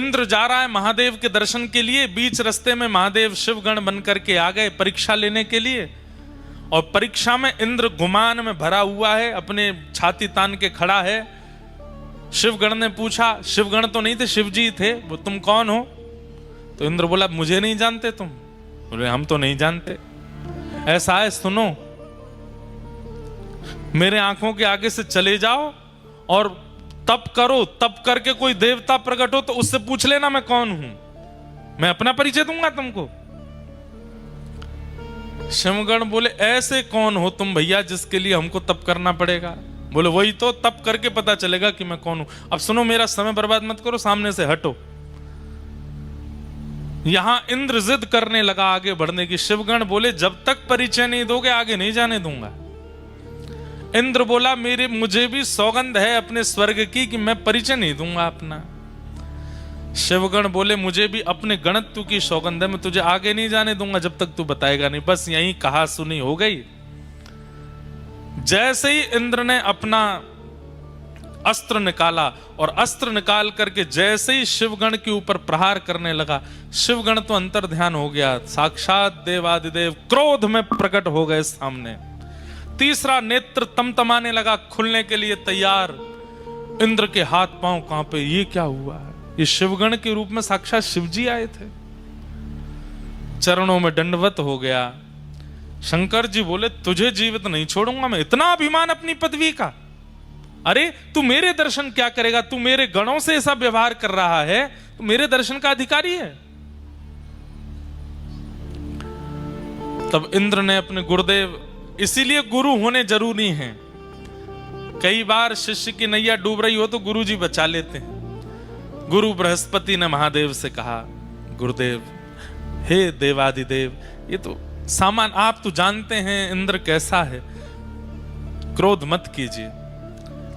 इंद्र जा रहा है महादेव के दर्शन के लिए। बीच रास्ते में महादेव शिवगण बन करके आ गए परीक्षा लेने के लिए। और परीक्षा में इंद्र गुमान में भरा हुआ है, अपने छाती तान के खड़ा है। शिवगण ने पूछा, शिवगण तो नहीं थे, शिवजी थे, वो तुम कौन हो? तो इंद्र बोला, मुझे नहीं जानते तुम? बोले, हम तो नहीं जानते। ऐसा है, सुनो, मेरे आंखों के आगे से चले जाओ और तप करो, तप करके कोई देवता प्रकट हो तो उससे पूछ लेना मैं कौन हूं, मैं अपना परिचय दूंगा तुमको। शिवगण बोले, ऐसे कौन हो तुम भैया जिसके लिए हमको तप करना पड़ेगा? बोले, वही तो, तप करके पता चलेगा कि मैं कौन हूं। अब सुनो, मेरा समय बर्बाद मत करो, सामने से हटो। यहां इंद्र जिद करने लगा आगे बढ़ने की। शिवगण बोले, जब तक परिचय नहीं दोगे आगे नहीं जाने दूंगा। इंद्र बोला, मुझे भी सौगंध है अपने स्वर्ग की कि मैं परिचय नहीं दूंगा अपना। शिवगण बोले, मुझे भी अपने गणत्व की सौगंध है, मैं तुझे आगे नहीं जाने दूंगा जब तक तू बताएगा नहीं। बस यही कहा सुनी हो गई। जैसे ही इंद्र ने अपना अस्त्र निकाला और अस्त्र निकाल करके जैसे ही शिवगण के ऊपर प्रहार करने लगा, शिवगण तो अंतर ध्यान हो गया, साक्षात देवादिदेव क्रोध में प्रकट हो गए सामने। तीसरा नेत्र तमतमाने लगा, खुलने के लिए तैयार। इंद्र के हाथ पांव कांपे, ये क्या हुआ है? ये शिवगण के रूप में साक्षात शिवजी आए थे। चरणों में दंडवत हो गया। शंकर जी बोले, तुझे जीवित नहीं छोड़ूंगा मैं। इतना अभिमान अपनी पदवी का? अरे तू मेरे दर्शन क्या करेगा? तू मेरे गणों से ऐसा व्यवहार कर रहा है, तू मेरे दर्शन का अधिकारी है। तब इंद्र ने अपने गुरुदेव, इसीलिए गुरु होने जरूरी हैं। कई बार शिष्य की नैया डूब रही हो तो गुरु जी बचा लेते हैं। गुरु बृहस्पति ने महादेव से कहा, गुरुदेव, हे देवादिदेव, ये तो सामान, आप तो जानते हैं इंद्र कैसा है, क्रोध मत कीजिए।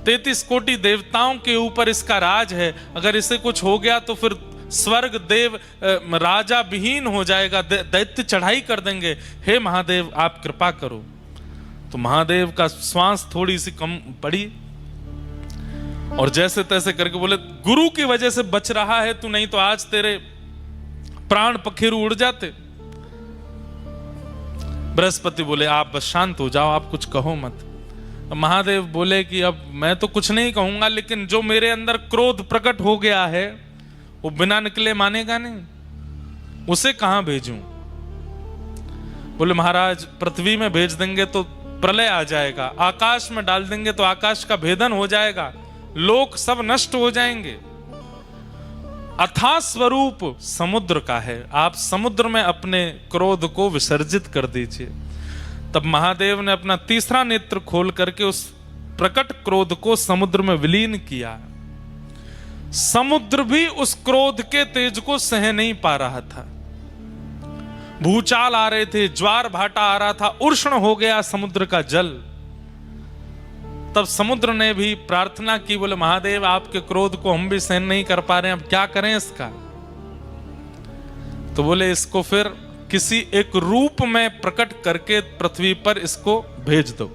33 कोटि देवताओं के ऊपर इसका राज है, अगर इसे कुछ हो गया तो फिर स्वर्ग देव राजा विहीन हो जाएगा, दैत्य चढ़ाई कर देंगे। हे महादेव, आप कृपा करो। तो महादेव का श्वास थोड़ी सी कम पड़ी और जैसे तैसे करके बोले, गुरु की वजह से बच रहा है तू, नहीं तो आज तेरे प्राण पखेरु उड़ जाते। बृहस्पति बोले, आप बस शांत हो जाओ, आप कुछ कहो मत। महादेव बोले कि अब मैं तो कुछ नहीं कहूंगा, लेकिन जो मेरे अंदर क्रोध प्रकट हो गया है वो बिना निकले मानेगा नहीं, उसे कहां भेजूं? बोले, महाराज, पृथ्वी में भेज देंगे तो प्रलय आ जाएगा, आकाश में डाल देंगे तो आकाश का भेदन हो जाएगा, लोक सब नष्ट हो जाएंगे। अथाह स्वरूप समुद्र का है, आप समुद्र में अपने क्रोध को विसर्जित कर दीजिए। तब महादेव ने अपना तीसरा नेत्र खोल करके उस प्रकट क्रोध को समुद्र में विलीन किया। समुद्र भी उस क्रोध के तेज को सह नहीं पा रहा था। भूचाल आ रहे थे, ज्वार भाटा आ रहा था, उष्ण हो गया समुद्र का जल। तब समुद्र ने भी प्रार्थना की, बोले, महादेव, आपके क्रोध को हम भी सहन नहीं कर पा रहे हैं, अब क्या करें इसका? तो बोले, इसको फिर किसी एक रूप में प्रकट करके पृथ्वी पर इसको भेज दो।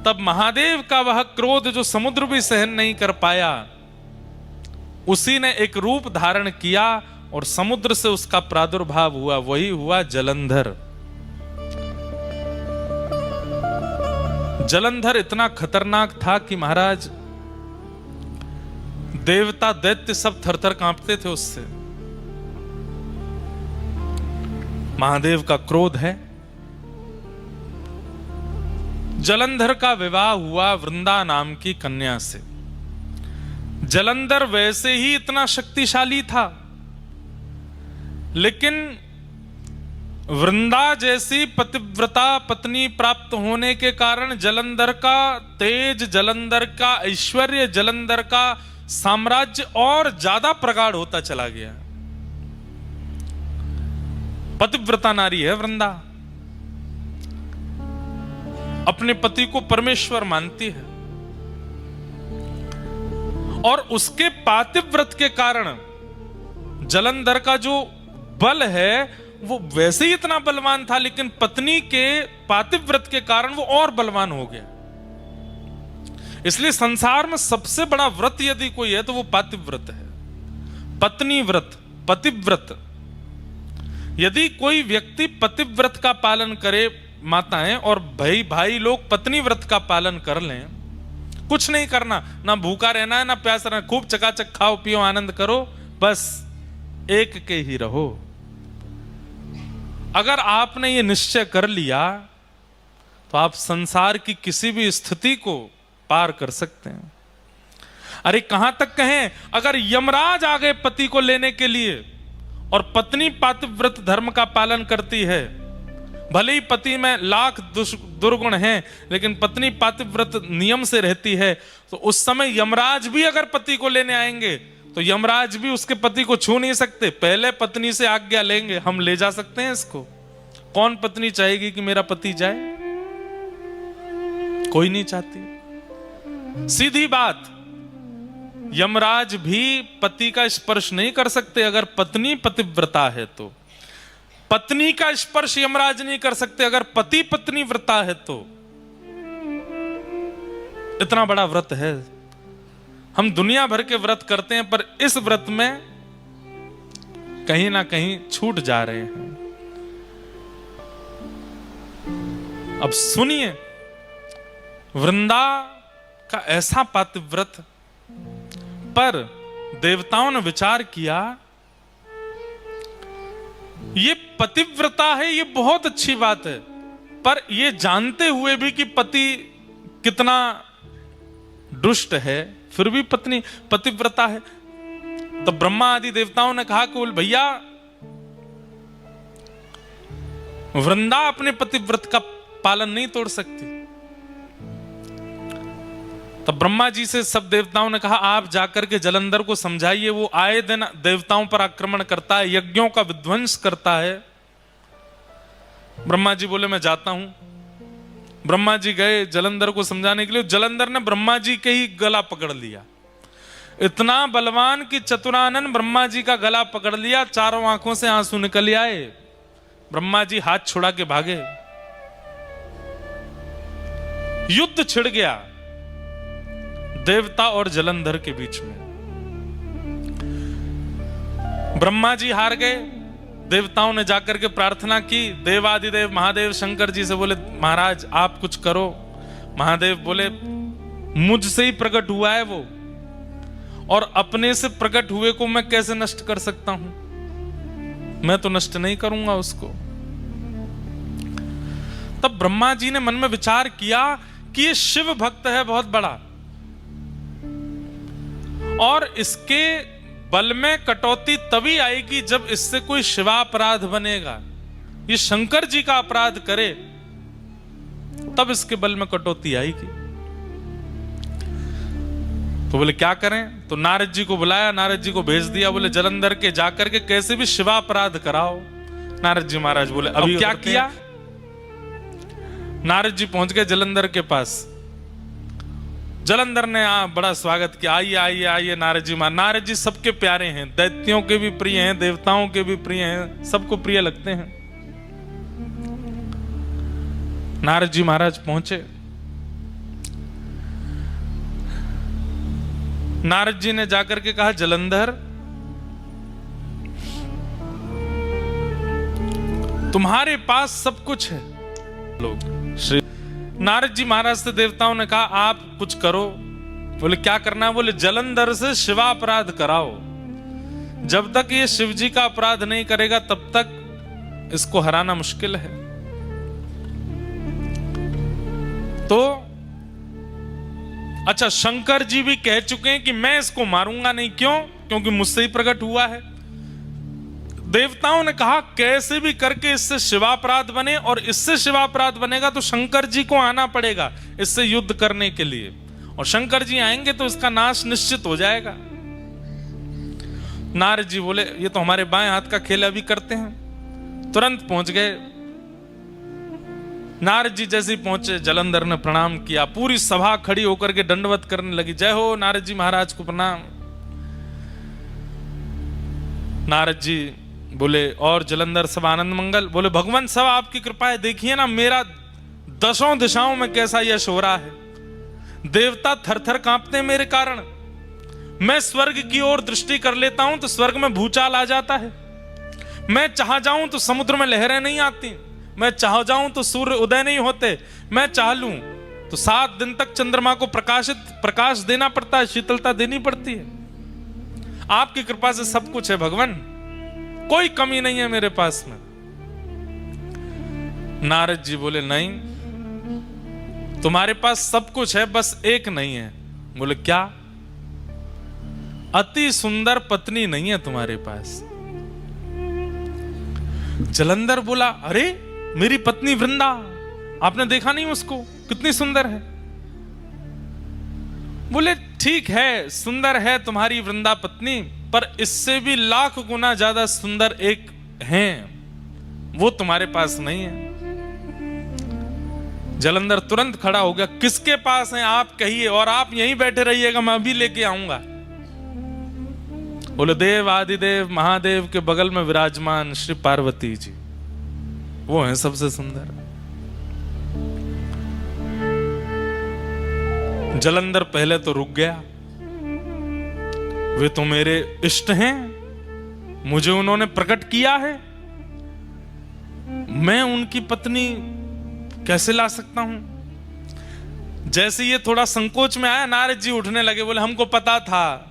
तब महादेव का वह क्रोध जो समुद्र भी सहन नहीं कर पाया, उसी ने एक रूप धारण किया और समुद्र से उसका प्रादुर्भाव हुआ, वही हुआ जलंधर। जलंधर इतना खतरनाक था कि महाराज, देवता दैत्य सब थरथर कांपते थे उससे। महादेव का क्रोध है। जलंधर का विवाह हुआ वृंदा नाम की कन्या से। जलंधर वैसे ही इतना शक्तिशाली था, लेकिन वृंदा जैसी पतिव्रता पत्नी प्राप्त होने के कारण जलंधर का तेज, जलंधर का ऐश्वर्य, जलंधर का साम्राज्य और ज्यादा प्रगाढ़ होता चला गया। पतिव्रता नारी है वृंदा, अपने पति को परमेश्वर मानती है और उसके पातिव्रत के कारण जलंधर का जो बल है वो वैसे ही इतना बलवान था, लेकिन पत्नी के पातिव्रत के कारण वो और बलवान हो गया। इसलिए संसार में सबसे बड़ा व्रत यदि कोई है तो वो पातिव्रत है। पत्नी व्रत, पतिव्रत। यदि कोई व्यक्ति पतिव्रत का पालन करे, माताएं और भाई लोग पत्नी व्रत का पालन कर लें, कुछ नहीं करना, ना भूखा रहना है ना प्यास रहना, खूब चकाचक खाओ पियो आनंद करो, बस एक के ही रहो। अगर आपने ये निश्चय कर लिया तो आप संसार की किसी भी स्थिति को पार कर सकते हैं। अरे कहां तक कहें, अगर यमराज आ गए पति को लेने के लिए और पत्नी पातिव्रत धर्म का पालन करती है, भले ही पति में लाख दुर्गुण हैं, लेकिन पत्नी पातिव्रत नियम से रहती है, तो उस समय यमराज भी अगर पति को लेने आएंगे तो यमराज भी उसके पति को छू नहीं सकते, पहले पत्नी से आज्ञा लेंगे, हम ले जा सकते हैं इसको। कौन पत्नी चाहेगी कि मेरा पति जाए? कोई नहीं चाहती। सीधी बात, यमराज भी पति का स्पर्श नहीं कर सकते अगर पत्नी पतिव्रता है तो। पत्नी का स्पर्श यमराज नहीं कर सकते अगर पति पत्नी व्रता है तो। इतना बड़ा व्रत है। हम दुनिया भर के व्रत करते हैं, पर इस व्रत में कहीं ना कहीं छूट जा रहे हैं। अब सुनिए, वृंदा का ऐसा पातिव्रत, पर देवताओं ने विचार किया ये पतिव्रता है, ये बहुत अच्छी बात है, पर ये जानते हुए भी कि पति कितना दुष्ट है, फिर भी पत्नी पतिव्रता है। तो ब्रह्मा आदि देवताओं ने कहा कि भैया वृंदा अपने पतिव्रत का पालन नहीं तोड़ सकती। तब ब्रह्मा जी से सब देवताओं ने कहा आप जाकर के जलंधर को समझाइए, वो आए दिन देवताओं पर आक्रमण करता है, यज्ञों का विध्वंस करता है। ब्रह्मा जी बोले मैं जाता हूं। ब्रह्मा जी गए जलंधर को समझाने के लिए। जलंधर ने ब्रह्मा जी के ही गला पकड़ लिया, इतना बलवान कि चतुरानन ब्रह्मा जी का गला पकड़ लिया, चारों आंखों से आंसू निकल आए। ब्रह्मा जी हाथ छुड़ा के भागे, युद्ध छिड़ गया देवता और जलंधर के बीच में। ब्रह्मा जी हार गए। देवताओं ने जाकर के प्रार्थना की, देवादिदेव महादेव शंकर जी से बोले महाराज आप कुछ करो। महादेव बोले मुझसे ही प्रकट हुआ है वो, और अपने से प्रकट हुए को मैं कैसे नष्ट कर सकता हूं? मैं तो नष्ट नहीं करूंगा उसको। तब ब्रह्मा जी ने मन में विचार किया कि ये शिव भक्त है बहुत बड़ा, और इसके बल में कटौती तभी आएगी जब इससे कोई शिवापराध बनेगा। ये शंकर जी का अपराध करे तब इसके बल में कटौती आएगी। तो बोले क्या करें? तो नारद जी को बुलाया, नारद जी को भेज दिया, बोले जलंधर के जाकर के कैसे भी शिवापराध कराओ। नारद जी महाराज बोले अभी क्या किया? नारद जी पहुंच गए जलंधर के पास। जलंधर ने बड़ा स्वागत किया, आइए आइए आइए नारद जी। नारद जी सबके प्यारे हैं, दैत्यों के भी प्रिय हैं, देवताओं के भी प्रिय हैं, सबको प्रिय लगते हैं। नारद जी महाराज पहुंचे। नारद जी ने जाकर के कहा जलंधर तुम्हारे पास सब कुछ है। लोग श्री नारद जी महाराज से देवताओं ने कहा आप कुछ करो। बोले क्या करना है? बोले जलंधर से शिवापराध कराओ। जब तक ये शिव जी का अपराध नहीं करेगा तब तक इसको हराना मुश्किल है। तो अच्छा, शंकर जी भी कह चुके हैं कि मैं इसको मारूंगा नहीं। क्यों? क्योंकि मुझसे ही प्रकट हुआ है। देवताओं ने कहा कैसे भी करके इससे शिवापराध बने, और इससे शिवापराध बनेगा तो शंकर जी को आना पड़ेगा इससे युद्ध करने के लिए, और शंकर जी आएंगे तो इसका नाश निश्चित हो जाएगा। नारद जी बोले ये तो हमारे बाएं हाथ का खेल अभी करते हैं। तुरंत पहुंच गए। नारद जी जैसे ही पहुंचे जलंधर ने प्रणाम किया, पूरी सभा खड़ी होकर के दंडवत करने लगी, जय हो नारद जी महाराज को प्रणाम। नारद जी बोले और जलंधर सब आनंद मंगल। बोले भगवान सब आपकी कृपा है, देखिए ना मेरा दशों दिशाओं में कैसा यश हो रहा है, देवता थर थर कांपते हैं मेरे कारण। मैं स्वर्ग की ओर दृष्टि कर लेता हूं तो स्वर्ग में भूचाल आ जाता है। मैं चाह जाऊं तो समुद्र में लहरें नहीं आती। मैं चाह जाऊं तो सूर्य उदय नहीं होते। मैं चाह लूं तो 7 दिन तक चंद्रमा को प्रकाश देना पड़ता है, शीतलता देनी पड़ती है। आपकी कृपा से सब कुछ है भगवान, कोई कमी नहीं है मेरे पास में। नारद जी बोले नहीं, तुम्हारे पास सब कुछ है, बस एक नहीं है। बोले क्या? अति सुंदर पत्नी नहीं है तुम्हारे पास। जलंधर बोला, अरे मेरी पत्नी वृंदा, आपने देखा नहीं उसको, कितनी सुंदर है। बोले ठीक है, सुंदर है तुम्हारी वृंदा पत्नी, पर इससे भी लाख गुना ज्यादा सुंदर एक है, वो तुम्हारे पास नहीं है। जलंधर तुरंत खड़ा हो गया, किसके पास है आप कहिए, और आप यहीं बैठे रहिएगा, मैं अभी लेके आऊंगा। बोले देव आदिदेव महादेव के बगल में विराजमान श्री पार्वती जी, वो हैं सबसे सुंदर। जलंधर पहले तो रुक गया, वे तो मेरे इष्ट हैं, मुझे उन्होंने प्रकट किया है, मैं उनकी पत्नी कैसे ला सकता हूं। जैसे ये थोड़ा संकोच में आया, नारद जी उठने लगे, बोले हमको पता था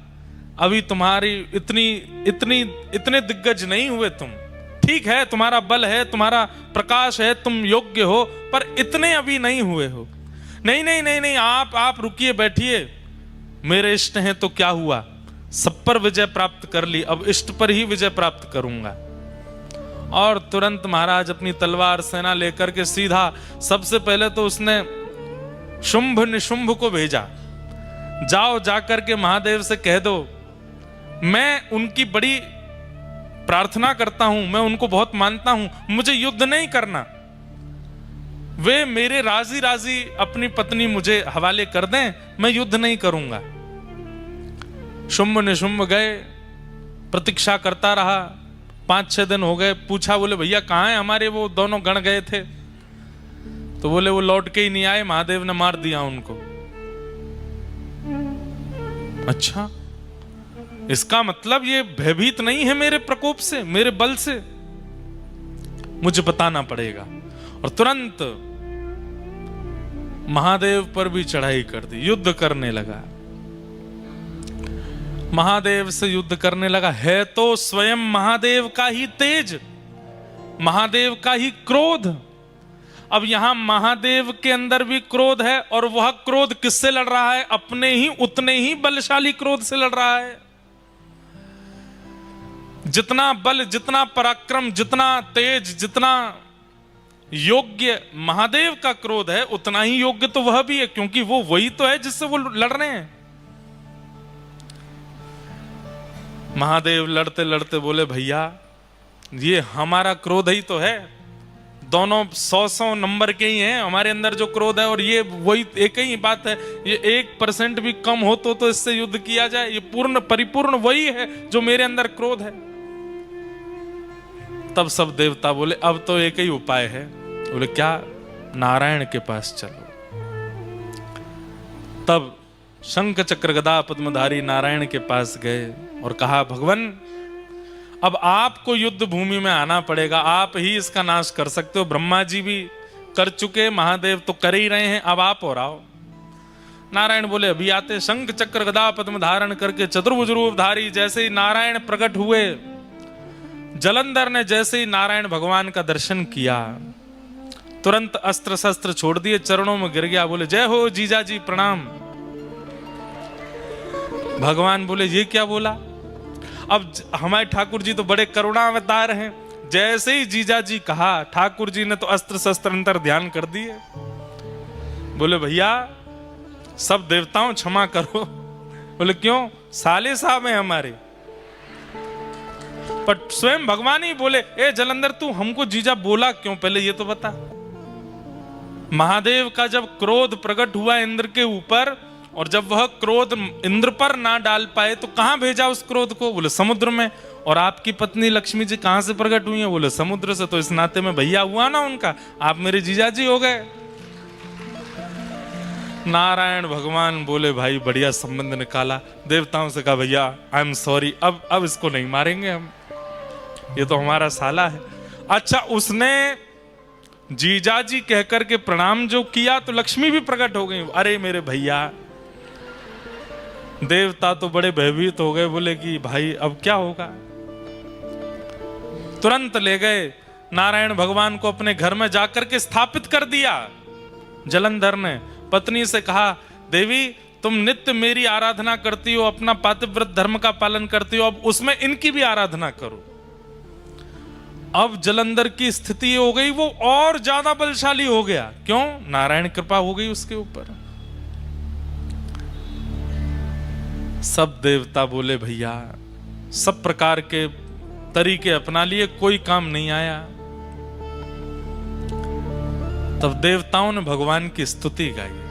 अभी तुम्हारी इतने दिग्गज नहीं हुए तुम। ठीक है, तुम्हारा बल है, तुम्हारा प्रकाश है, तुम योग्य हो, पर इतने अभी नहीं हुए हो। नहीं नहीं नहीं नहीं, आप रुकिए, बैठिए, मेरे इष्ट हैं तो क्या हुआ, सब पर विजय प्राप्त कर ली, अब इष्ट पर ही विजय प्राप्त करूंगा। और तुरंत महाराज अपनी तलवार सेना लेकर के सीधा, सबसे पहले तो उसने शुंभ निशुंभ को भेजा, जाओ जाकर के महादेव से कह दो मैं उनकी बड़ी प्रार्थना करता हूं, मैं उनको बहुत मानता हूं, मुझे युद्ध नहीं करना, वे मेरे राजी राजी अपनी पत्नी मुझे हवाले कर दें, मैं युद्ध नहीं करूंगा। शुंभ निशुंभ गए, प्रतीक्षा करता रहा, 5-6 दिन हो गए। पूछा, बोले भैया कहाँ है हमारे वो दोनों गण गए थे? तो बोले वो लौट के ही नहीं आए, महादेव ने मार दिया उनको। अच्छा, इसका मतलब ये भयभीत नहीं है मेरे प्रकोप से, मेरे बल से, मुझे बताना पड़ेगा। और तुरंत महादेव पर भी चढ़ाई कर दी, युद्ध करने लगा, महादेव से युद्ध करने लगा। है तो स्वयं महादेव का ही तेज, महादेव का ही क्रोध। अब यहां महादेव के अंदर भी क्रोध है, और वह क्रोध किससे लड़ रहा है? अपने ही उतने ही बलशाली क्रोध से लड़ रहा है। जितना बल, जितना पराक्रम, जितना तेज, जितना योग्य महादेव का क्रोध है, उतना ही योग्य तो वह भी है, क्योंकि वो वही तो है जिससे वो लड़ रहे हैं। महादेव लड़ते लड़ते बोले भैया ये हमारा क्रोध ही तो है, दोनों 100 नंबर के ही हैं, हमारे अंदर जो क्रोध है और ये वही एक ही बात है, ये 1% भी कम हो तो इससे युद्ध किया जाए, ये पूर्ण परिपूर्ण वही है जो मेरे अंदर क्रोध है। तब सब देवता बोले अब तो एक ही उपाय है। बोले क्या? नारायण के पास चलो। तब शंख चक्र गदा पद्मधारी नारायण के पास गए और कहा भगवान अब आपको युद्ध भूमि में आना पड़ेगा, आप ही इसका नाश कर सकते हो। ब्रह्मा जी भी कर चुके, महादेव तो कर ही रहे हैं, अब आप और आओ। नारायण बोले अभी आते। शंख चक्र गदा पद्म धारण करके चतुर्भुज रूपधारी जैसे ही नारायण प्रकट हुए, जलंधर ने जैसे ही नारायण भगवान का दर्शन किया, तुरंत अस्त्र शस्त्र छोड़ दिए, चरणों में गिर गया। बोले जय हो जीजा जी, प्रणाम। भगवान बोले ये क्या बोला? अब हमारे ठाकुर जी तो बड़े करुणा अवतार हैं, जैसे ही जीजा जी कहा ठाकुर जी ने तो अस्त्र शस्त्र अंतर ध्यान कर दिए। बोले भैया सब देवताओं क्षमा करो। बोले क्यों? साले साहब हैं हमारे। पर स्वयं भगवान ही बोले ए जलंधर तू हमको जीजा बोला क्यों, पहले ये तो बता। महादेव का जब क्रोध प्रकट हुआ इंद्र के ऊपर, और जब वह क्रोध इंद्र पर ना डाल पाए तो कहां भेजा उस क्रोध को? बोले समुद्र में। और आपकी पत्नी लक्ष्मी जी कहां से प्रकट हुई है? बोले समुद्र से। तो इस नाते में भैया हुआ ना उनका, आप मेरे जीजा जी हो गए। नारायण भगवान बोले भाई बढ़िया संबंध निकाला। देवताओं से कहा भैया आई एम सॉरी, अब इसको नहीं मारेंगे हम, ये तो हमारा साला है। अच्छा, उसने जीजाजी कहकर के प्रणाम जो किया तो लक्ष्मी भी प्रकट हो गई। अरे मेरे भैया, देवता तो बड़े भयभीत हो गए, बोले कि भाई अब क्या होगा। तुरंत ले गए नारायण भगवान को अपने घर में जाकर के स्थापित कर दिया। जलंधर ने पत्नी से कहा देवी तुम नित्य मेरी आराधना करती हो, अपना पातिव्रत धर्म का पालन करती हो, अब उसमें इनकी भी आराधना करो। अब जलंधर की स्थिति हो गई वो और ज्यादा बलशाली हो गया। क्यों? नारायण कृपा हो गई उसके ऊपर। सब देवता बोले भैया, सब प्रकार के तरीके अपना लिए, कोई काम नहीं आया। तब देवताओं ने भगवान की स्तुति गाई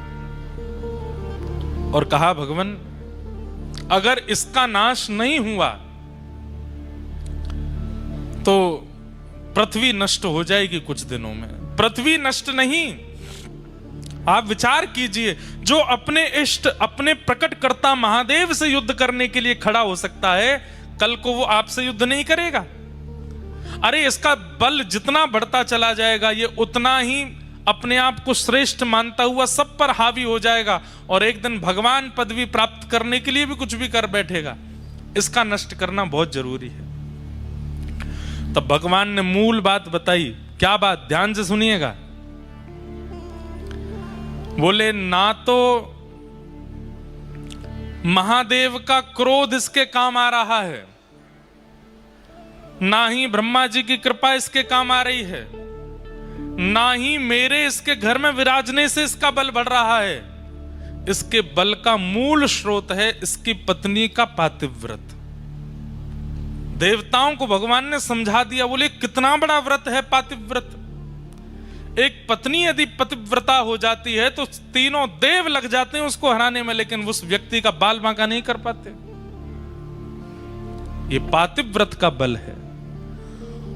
और कहा भगवान अगर इसका नाश नहीं हुआ तो पृथ्वी नष्ट हो जाएगी कुछ दिनों में। पृथ्वी नष्ट नहीं, आप विचार कीजिए, जो अपने इष्ट अपने प्रकटकर्ता महादेव से युद्ध करने के लिए खड़ा हो सकता है, कल को वो आपसे युद्ध नहीं करेगा। अरे इसका बल जितना बढ़ता चला जाएगा ये उतना ही अपने आप को श्रेष्ठ मानता हुआ सब पर हावी हो जाएगा और एक दिन भगवान पदवी प्राप्त करने के लिए भी कुछ भी कर बैठेगा। इसका नष्ट करना बहुत जरूरी है। तब भगवान ने मूल बात बताई। क्या बात? ध्यान से सुनिएगा। बोले ना तो महादेव का क्रोध इसके काम आ रहा है, ना ही ब्रह्मा जी की कृपा इसके काम आ रही है, ना ही मेरे इसके घर में विराजने से इसका बल बढ़ रहा है। इसके बल का मूल स्रोत है इसकी पत्नी का पातिव्रत। देवताओं को भगवान ने समझा दिया। बोले कितना बड़ा व्रत है पातिव्रत। एक पत्नी यदि पतिव्रता हो जाती है तो तीनों देव लग जाते हैं उसको हराने में, लेकिन उस व्यक्ति का बाल बांका नहीं कर पाते। ये पातिव्रत का बल है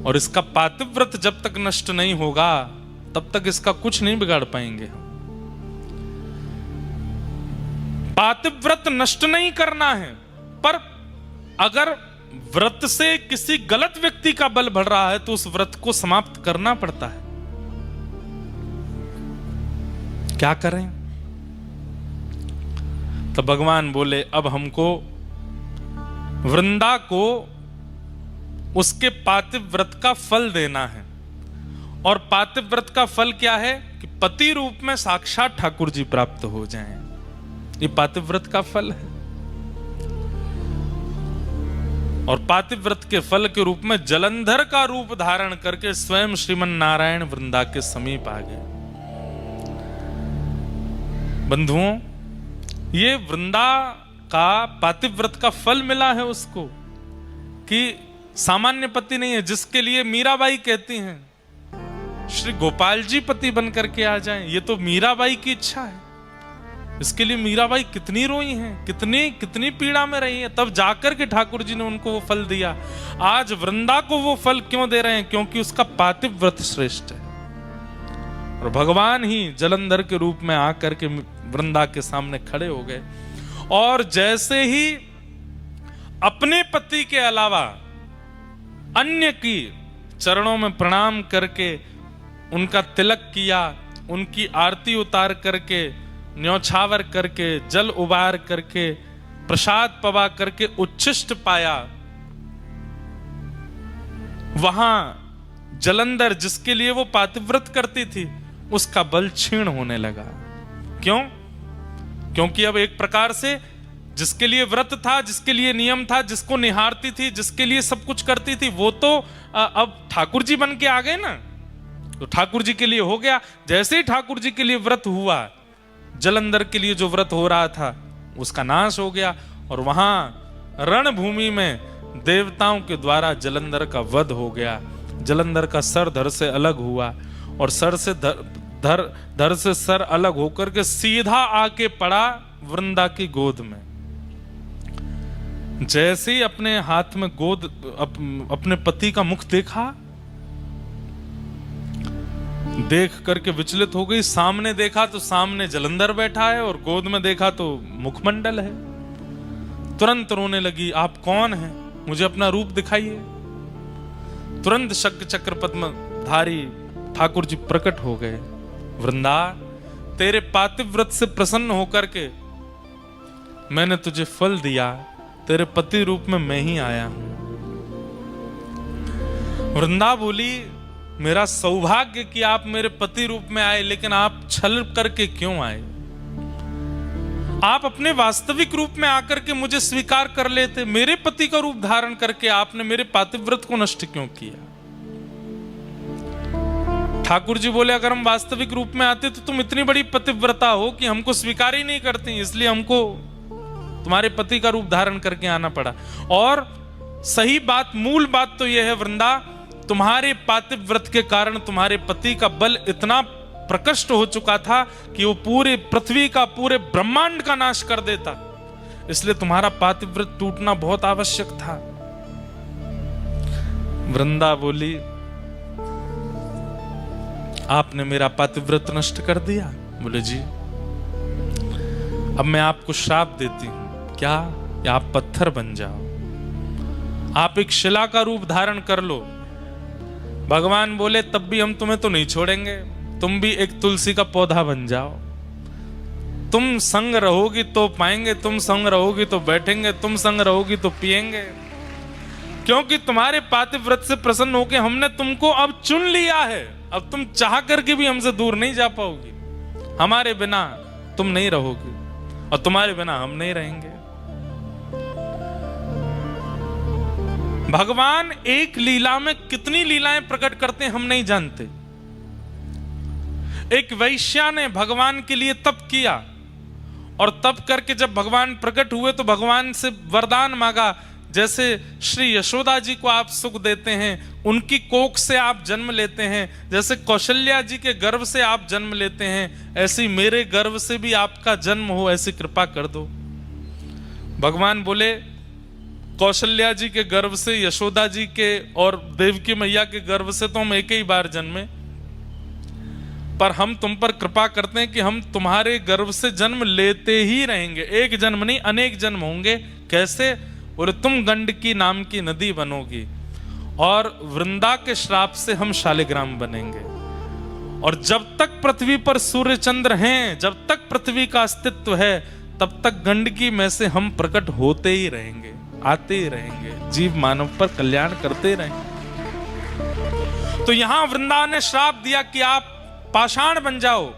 और इसका पातिव्रत जब तक नष्ट नहीं होगा तब तक इसका कुछ नहीं बिगाड़ पाएंगे। पातिव्रत नष्ट नहीं करना है, पर अगर व्रत से किसी गलत व्यक्ति का बल बढ़ रहा है तो उस व्रत को समाप्त करना पड़ता है। क्या करें? तो भगवान बोले अब हमको वृंदा को उसके पातिव्रत का फल देना है। और पातिव्रत का फल क्या है कि पति रूप में साक्षात ठाकुर जी प्राप्त हो जाएं। ये पातिव्रत का फल है। और पातिव्रत के फल के रूप में जलंधर का रूप धारण करके स्वयं श्रीमन नारायण वृंदा के समीप आ गए। बंधुओं, ये वृंदा का पातिव्रत का फल मिला है उसको कि सामान्य पति नहीं है जिसके लिए मीराबाई कहती हैं श्री गोपाल जी पति बनकर के आ जाएं। ये तो मीराबाई की इच्छा है। इसके लिए मीराबाई कितनी रोई हैं, कितनी पीड़ा में रही है, तब जाकर के ठाकुर जी ने उनको वो फल दिया। आज वृंदा को वो फल क्यों दे रहे हैं? क्योंकि उसका पातिव्रत श्रेष्ठ है। और भगवान ही जलंधर के रूप में आकर के वृंदा के सामने खड़े हो गए और जैसे ही अपने पति के अलावा अन्य की चरणों में प्रणाम करके उनका तिलक किया, उनकी आरती उतार करके, न्योछावर करके, जल उबार करके, प्रसाद पवा करके उच्छिष्ट पाया, वहां जलंधर जिसके लिए वो पातिव्रत करती थी उसका बल क्षीण होने लगा। क्यों? क्योंकि अब एक प्रकार से जिसके लिए व्रत था, जिसके लिए नियम था, जिसको निहारती थी, जिसके लिए सब कुछ करती थी, वो तो अब ठाकुर जी बन के आ गए ना, तो ठाकुर जी के लिए हो गया। जैसे ही ठाकुर जी के लिए व्रत हुआ, जलंधर के लिए जो व्रत हो रहा था उसका नाश हो गया और वहां रणभूमि में देवताओं के द्वारा जलंधर का वध हो गया। जलंधर का सर धड़ से अलग हुआ और सर से धड़ से सर अलग होकर के सीधा आके पड़ा वृंदा की गोद में। जैसे ही अपने हाथ में अपने पति का मुख देखा, देख करके विचलित हो गई। सामने देखा तो सामने जलंधर बैठा है और गोद में देखा तो मुखमंडल है। तुरंत रोने लगी, आप कौन हैं? मुझे अपना रूप दिखाइए। तुरंत शंख चक्र पद्मधारी ठाकुर जी प्रकट हो गए। वृंदा, तेरे पातिव्रत से प्रसन्न होकर के मैंने तुझे फल दिया, तेरे पति रूप में मैं ही आया हूं। वृंदा बोली, मेरा सौभाग्य कि आप मेरे पति रूप में आए, लेकिन आप छल करके क्यों आए? आप अपने वास्तविक रूप में आकर के मुझे स्वीकार कर लेते। मेरे पति का रूप धारण करके आपने मेरे पातिव्रत को नष्ट क्यों किया? ठाकुर जी बोले, अगर हम वास्तविक रूप में आते तो तुम इतनी बड़ी पतिव्रता हो कि हमको स्वीकार ही नहीं करती, इसलिए हमको तुम्हारे पति का रूप धारण करके आना पड़ा। और सही बात, मूल बात तो यह है वृंदा, तुम्हारे पातिव्रत के कारण तुम्हारे पति का बल इतना प्रकट हो चुका था कि वो पूरे पृथ्वी का, पूरे ब्रह्मांड का नाश कर देता। इसलिए तुम्हारा पातिव्रत टूटना बहुत आवश्यक था। वृंदा बोली, आपने मेरा पातिव्रत नष्ट कर दिया। बोले जी, अब मैं आपको श्राप देती हूं। क्या? या आप पत्थर बन जाओ, आप एक शिला का रूप धारण कर लो। भगवान बोले, तब भी हम तुम्हें तो नहीं छोड़ेंगे, तुम भी एक तुलसी का पौधा बन जाओ। तुम संग रहोगी तो पाएंगे, तुम संग रहोगी तो बैठेंगे, तुम संग रहोगी तो पिएंगे। क्योंकि तुम्हारे पातिव्रत से प्रसन्न होकर हमने तुमको अब चुन लिया है। अब तुम चाह करके भी हमसे दूर नहीं जा पाओगी। हमारे बिना तुम नहीं रहोगी और तुम्हारे बिना हम नहीं रहेंगे। भगवान एक लीला में कितनी लीलाएं प्रकट करते हैं हम नहीं जानते। एक वैश्या ने भगवान के लिए तप किया और तप करके जब भगवान प्रकट हुए तो भगवान से वरदान मांगा। जैसे श्री यशोदा जी को आप सुख देते हैं, उनकी कोख से आप जन्म लेते हैं, जैसे कौशल्या जी के गर्भ से आप जन्म लेते हैं, ऐसी मेरे गर्भ से भी आपका जन्म हो, ऐसी कृपा कर दो। भगवान बोले, कौशल्या जी के गर्भ से, यशोदा जी के और देवकी मैया के गर्भ से तो हम एक ही बार जन्मे, पर हम तुम पर कृपा करते हैं कि हम तुम्हारे गर्भ से जन्म लेते ही रहेंगे। एक जन्म नहीं, अनेक जन्म होंगे। कैसे? बोले, तुम गंडकी नाम की नदी बनोगी और वृंदा के श्राप से हम शालिग्राम बनेंगे। और जब तक पृथ्वी पर सूर्य चंद्र हैं, जब तक पृथ्वी का अस्तित्व है, तब तक गंडकी में से हम प्रकट होते ही रहेंगे, आते ही रहेंगे, जीव मानव पर कल्याण करते रहेंगे। तो यहां वृंदा ने श्राप दिया कि आप पाषाण बन जाओ।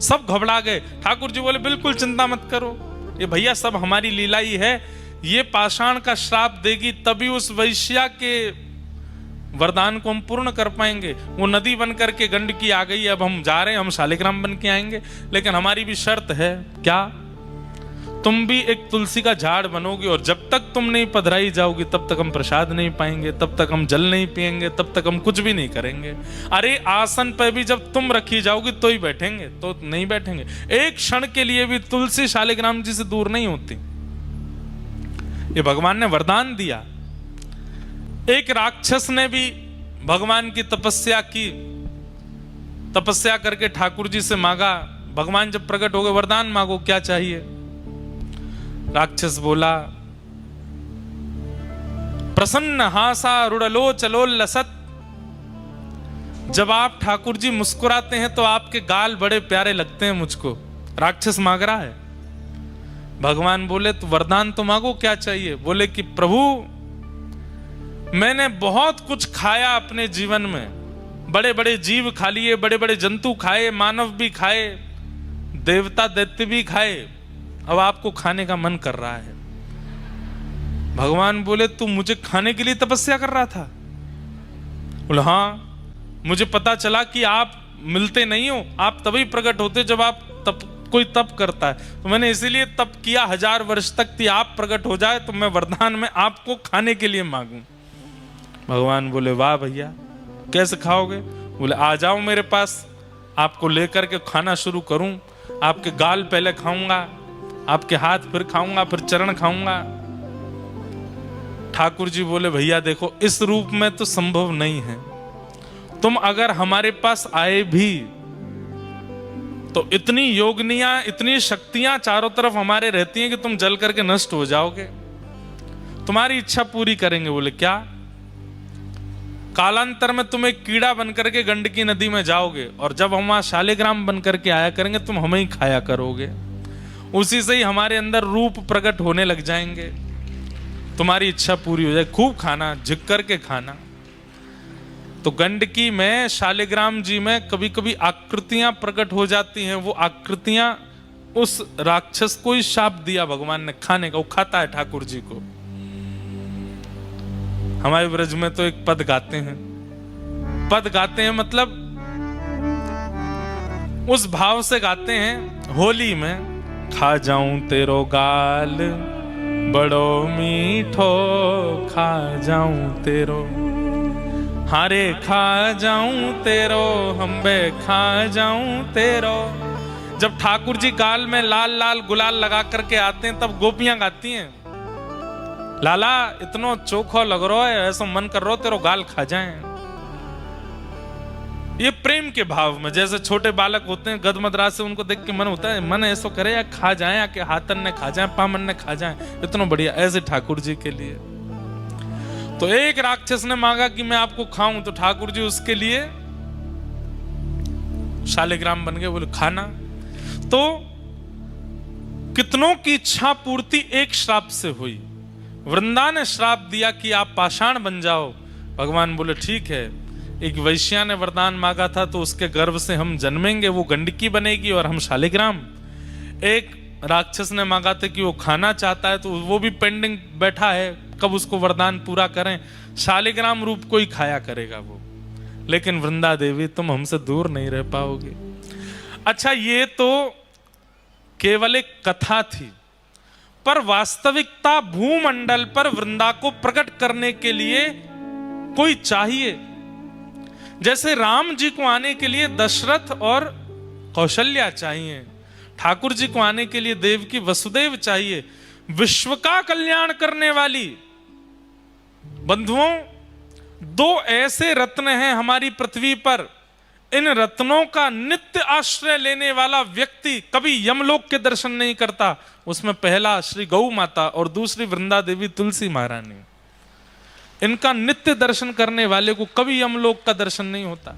सब घबरा गए। ठाकुर जी बोले, बिल्कुल चिंता मत करो, ये भैया सब हमारी लीला ही है। ये पाषाण का श्राप देगी तभी उस वैश्या के वरदान को हम पूर्ण कर पाएंगे। वो नदी बन करके गंडकी आ गई, अब हम जा रहे हैं, हम शालिग्राम बन के आएंगे। लेकिन हमारी भी शर्त है। क्या? तुम भी एक तुलसी का झाड़ बनोगी और जब तक तुम नहीं पधराई जाओगी तब तक हम प्रसाद नहीं पाएंगे, तब तक हम जल नहीं पिएंगे, तब तक हम कुछ भी नहीं करेंगे। अरे आसन पर भी जब तुम रखी जाओगी तो ही बैठेंगे, तो नहीं बैठेंगे। एक क्षण के लिए भी तुलसी शालिग्राम जी से दूर नहीं होती। ये भगवान ने वरदान दिया। एक राक्षस ने भी भगवान की तपस्या की, तपस्या करके ठाकुर जी से मांगा। भगवान जब प्रकट हो गए, वरदान मांगो, क्या चाहिए? राक्षस बोला, प्रसन्न हासा रुड़लो चलो लसत। जब आप ठाकुर जी मुस्कुराते हैं तो आपके गाल बड़े प्यारे लगते हैं मुझको। राक्षस मांग रहा है। भगवान बोले, तो वरदान तो मांगो, क्या चाहिए? बोले कि प्रभु, मैंने बहुत कुछ खाया अपने जीवन में, बड़े बड़े जीव खा लिए, बड़े बड़े जंतु खाए, मानव भी खाए, देवता दैत्य भी खाए, अब आपको खाने का मन कर रहा है। भगवान बोले, तू मुझे खाने के लिए तपस्या कर रहा था? बोले, हाँ, मुझे पता चला कि आप मिलते नहीं हो, आप तभी प्रकट होते जब आप कोई तप करता है, तो मैंने इसीलिए तप किया 1000 वर्ष तक कि आप प्रकट हो जाए तो मैं वरदान में आपको खाने के लिए मांगूं। भगवान बोले, वाह भैया, कैसे खाओगे? बोले, आ जाओ मेरे पास, आपको लेकर के खाना शुरू करूं। आपके गाल पहले खाऊंगा, आपके हाथ फिर खाऊंगा, फिर चरण खाऊंगा। ठाकुर जी बोले, भैया देखो, इस रूप में तो संभव नहीं है, तुम अगर हमारे पास आए भी तो इतनी योगनियां, इतनी शक्तियां चारों तरफ हमारे रहती हैं कि तुम जल करके नष्ट हो जाओगे। तुम्हारी इच्छा पूरी करेंगे। बोले क्या? कालांतर में तुम एक कीड़ा बन करके गंडकी नदी में जाओगे और जब हम वहां शालिग्राम बन करके आया करेंगे तुम हमें ही खाया करोगे। उसी से ही हमारे अंदर रूप प्रकट होने लग जाएंगे। तुम्हारी इच्छा पूरी हो जाए, खूब खाना, झिक करके खाना। तो गंडकी में, शालिग्राम जी में कभी कभी आकृतियां प्रकट हो जाती हैं। वो आकृतियां उस राक्षस को ही शाप दिया भगवान ने खाने का। वो खाता है ठाकुर जी को। हमारे ब्रज में तो एक पद गाते हैं। पद गाते हैं मतलब उस भाव से गाते हैं होली में, खा जाऊं तेरो गाल बड़ो मीठो, खा जाऊं तेरो, हारे खा जाऊं तेरो, हम्बे खा जाऊं तेरो। जब ठाकुर जी गाल में लाल लाल गुलाल लगा करके आते हैं तब गोपियां गाती हैं, लाला इतनो चोखो लग रहा है, ऐसा मन कर रहा हो तेरो गाल खा जाएं। ये प्रेम के भाव में, जैसे छोटे बालक होते हैं गदमदरा से, उनको देख के मन होता है, मन ऐसा करे या खा जाए, या कि हाथन ने खा जाए, पामन ने खा जाए, इतना बढ़िया। ऐसे ठाकुर जी के लिए तो एक राक्षस ने मांगा कि मैं आपको खाऊं, तो ठाकुर जी उसके लिए शालिग्राम बन गए। बोले खाना। तो कितनों की इच्छा पूर्ति एक श्राप से हुई। वृंदा ने श्राप दिया कि आप पाषाण बन जाओ। भगवान बोले ठीक है। एक वैश्या ने वरदान मांगा था तो उसके गर्भ से हम जन्मेंगे, वो गंडकी बनेगी और हम शालिग्राम। एक राक्षस ने मांगा था कि वो खाना चाहता है तो वो भी पेंडिंग बैठा है, कब उसको वरदान पूरा करें। शालिग्राम रूप को ही खाया करेगा वो। लेकिन वृंदा देवी तुम हमसे दूर नहीं रह पाओगे। अच्छा, ये तो केवल एक कथा थी, पर वास्तविकता भूमंडल पर वृंदा को प्रकट करने के लिए कोई चाहिए। जैसे राम जी को आने के लिए दशरथ और कौशल्या चाहिए, ठाकुर जी को आने के लिए देवकी वसुदेव चाहिए। विश्व का कल्याण करने वाली बंधुओं, दो ऐसे रत्न हैं हमारी पृथ्वी पर, इन रत्नों का नित्य आश्रय लेने वाला व्यक्ति कभी यमलोक के दर्शन नहीं करता। उसमें पहला श्री गौ माता और दूसरी वृंदा देवी तुलसी महारानी। इनका नित्य दर्शन करने वाले को कभी यमलोक का दर्शन नहीं होता।